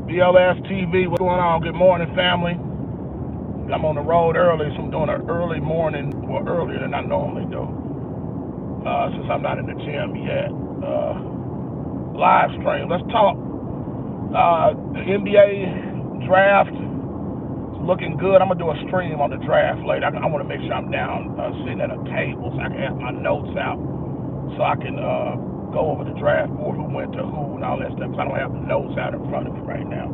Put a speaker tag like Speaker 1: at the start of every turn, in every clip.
Speaker 1: BLS TV, what's going on? Good morning, family. I'm on the road early, so I'm doing an early morning, or earlier than I normally do, since I'm not in the gym yet. Live stream. Let's talk. The NBA draft is looking good. I'm going to do a stream on the draft later. I want to make sure I'm down sitting at a table so I can have my notes out so I can go over the draft board, who went to who and all that stuff, because I don't have the notes out in front of me right now.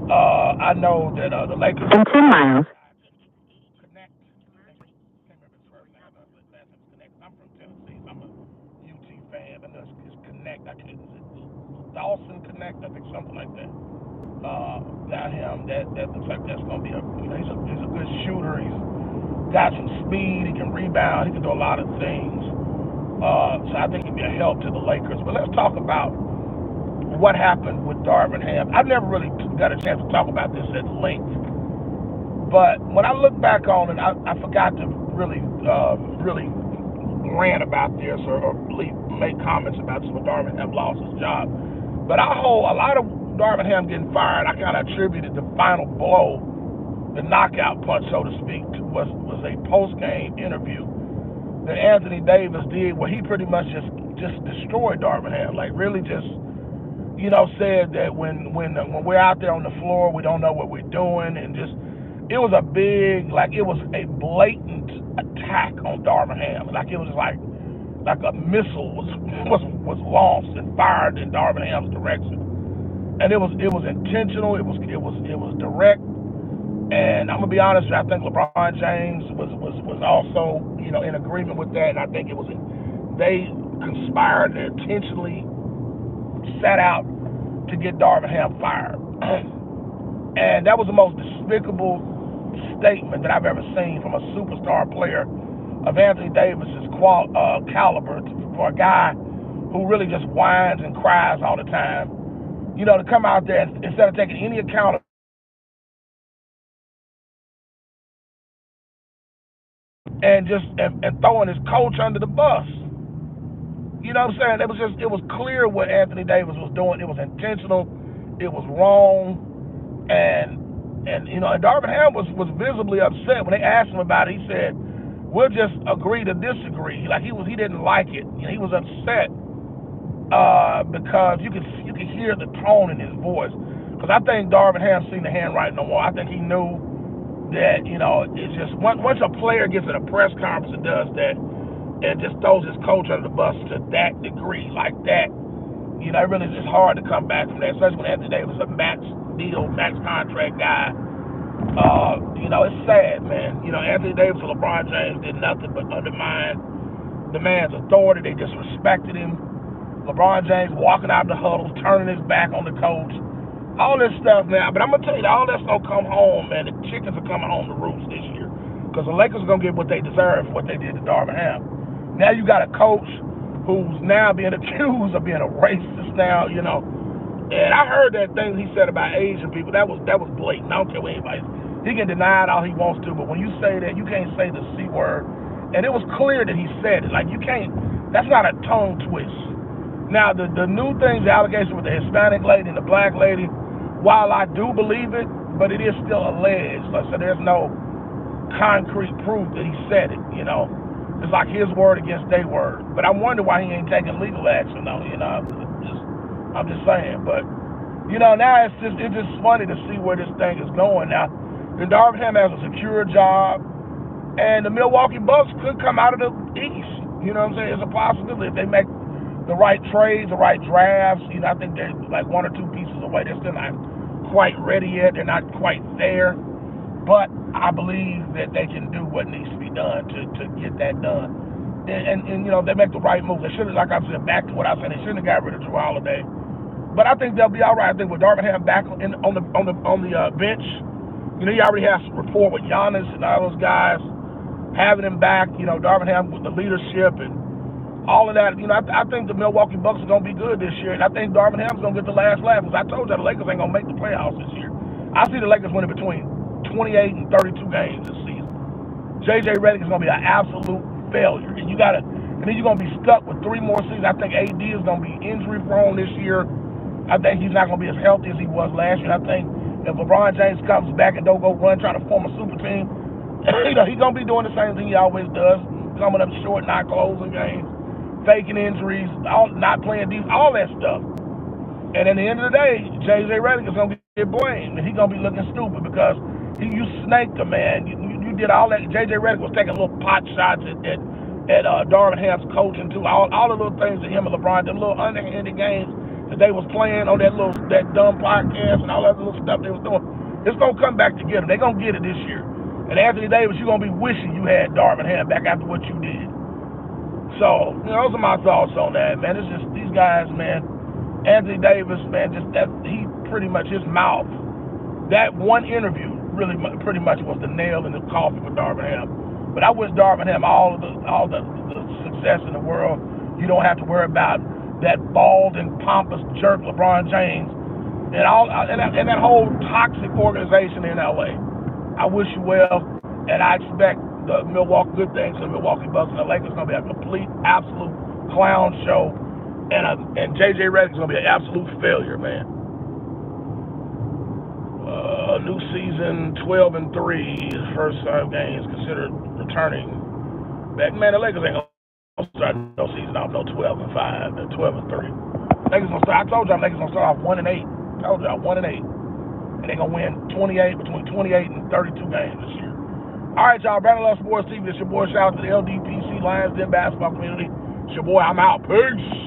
Speaker 1: I know that the Lakers. In 10 miles. Connect. Can't remember his first name. Last name's Connect. I'm from Tennessee, so I'm a UT fan. And it's Connect. I can't. Is it Dawson Connect? I think something like that. Got him. That looks like that's gonna be he's a good shooter. He's got some speed. He can rebound. He can do a lot of things. So I think he'd be a help to the Lakers. But let's talk about what happened with Darvin Ham. I've never really got a chance to talk about this at length. But when I look back on it, I forgot to really rant about this or make comments about this when Darvin Ham lost his job. But a lot of Darvin Ham getting fired, I kind of attributed the final blow, the knockout punch, so to speak, was a post-game interview that Anthony Davis did, where he pretty much just destroyed Darvin Ham, like really just said that when we're out there on the floor, we don't know what we're doing, and just it was a blatant attack on Darvin Ham. Like it was like a missile was launched and fired in Darvin Ham's direction, and it was intentional. It was direct. And I'm gonna be honest with you, I think LeBron James was also in agreement with that, and I think they conspired and intentionally set out to get Darvin Ham fired. And that was the most despicable statement that I've ever seen from a superstar player of Anthony Davis's caliber for a guy who really just whines and cries all the time. To come out there and, instead of taking any account and throwing his coach under the bus. You know what I'm saying? It was clear what Anthony Davis was doing. It was intentional. It was wrong. And Darvin Ham was visibly upset when they asked him about it. He said, "We'll just agree to disagree." Like he didn't like it. He was upset because you could hear the tone in his voice. Because I think Darvin Ham seen the handwriting on the wall. I think he knew that it's just once a player gets at a press conference and does that and just throws his coach under the bus to that degree, like that, it really is just hard to come back from that, especially when Anthony Davis is a max contract guy. It's sad, man. Anthony Davis and LeBron James did nothing but undermine the man's authority. They disrespected him. LeBron James walking out of the huddle, turning his back on the coach. All this stuff, man. But I'm going to tell you, all that's going to come home, man. The chickens are coming home to roost this year. Because the Lakers are going to get what they deserve for what they did to Darvin Ham. Now you got a coach who's now being accused of being a racist now, And I heard that thing he said about Asian people. That was blatant. I don't care what anybody. He can deny it all he wants to, but when you say that, you can't say the C word. And it was clear that he said it. Like, you can't. That's not a tongue twist. Now, the new things, the allegation with the Hispanic lady and the black lady, while I do believe it, but it is still alleged. So there's no concrete proof that he said it, It's like his word against their word. But I wonder why he ain't taking legal action, though, I'm just saying. But, now it's just funny to see where this thing is going. Now, Darvin Ham has a secure job, and the Milwaukee Bucks could come out of the East. You know what I'm saying? It's a possibility if they make the right trades, the right drafts. I think they're like one or two pieces away. They're still not quite ready yet. They're not quite there. But I believe that they can do what needs to be done to get that done. And they make the right move. They should have, like I said, back to what I said, they shouldn't have got rid of Drew Holiday. But I think they'll be all right. I think with Darvin Ham back on the bench, he already has rapport with Giannis and all those guys. Having him back, Darvin Ham with the leadership and all of that. I think the Milwaukee Bucks are going to be good this year. And I think Darvin Ham's going to get the last laugh. Because I told you the Lakers ain't going to make the playoffs this year. I see the Lakers winning between 28 and 32 games this season. JJ Redick is going to be an absolute failure. And then you're going to be stuck with 3 more seasons. I think AD is going to be injury prone this year. I think he's not going to be as healthy as he was last year. I think if LeBron James comes back and don't go run trying to form a super team, he's going to be doing the same thing he always does, coming up short, not closing games, faking injuries, not playing defense, all that stuff. And at the end of the day, JJ Redick is going to get blamed, and he's going to be looking stupid because you snaked him, man. You did all that. JJ Redick was taking little pot shots at Darvin Ham's coaching too. All the little things that him and LeBron did, little underhanded games that they was playing on that dumb podcast and all that little stuff they was doing. It's gonna come back to get them. They're gonna get it this year. And Anthony Davis, you're gonna be wishing you had Darvin Ham back after what you did. So, those are my thoughts on that, man. It's just these guys, man. Anthony Davis, man, just that he pretty much his mouth. That one interview really pretty much was the nail in the coffin for Darvin Ham. But I wish Darvin Ham all the success in the world. You don't have to worry about that bald and pompous jerk LeBron James and that whole toxic organization in LA. I wish you well, and I expect the good things to the Milwaukee Bucks and the Lakers are going to be a complete, absolute clown show, and JJ Redick is going to be an absolute failure, man. New season, 12-3, first 5 games considered returning back. Man, the Lakers ain't gonna start no season off no 12-5, 12-3. Lakers gonna start. I told y'all Lakers gonna start off 1-8. Told y'all 1-8, and they gonna win between 28 and 32 games this year. All right, y'all. Brandon Love Sports TV. It's your boy. Shout out to the LDPC Lions Den basketball community. It's your boy. I'm out. Peace.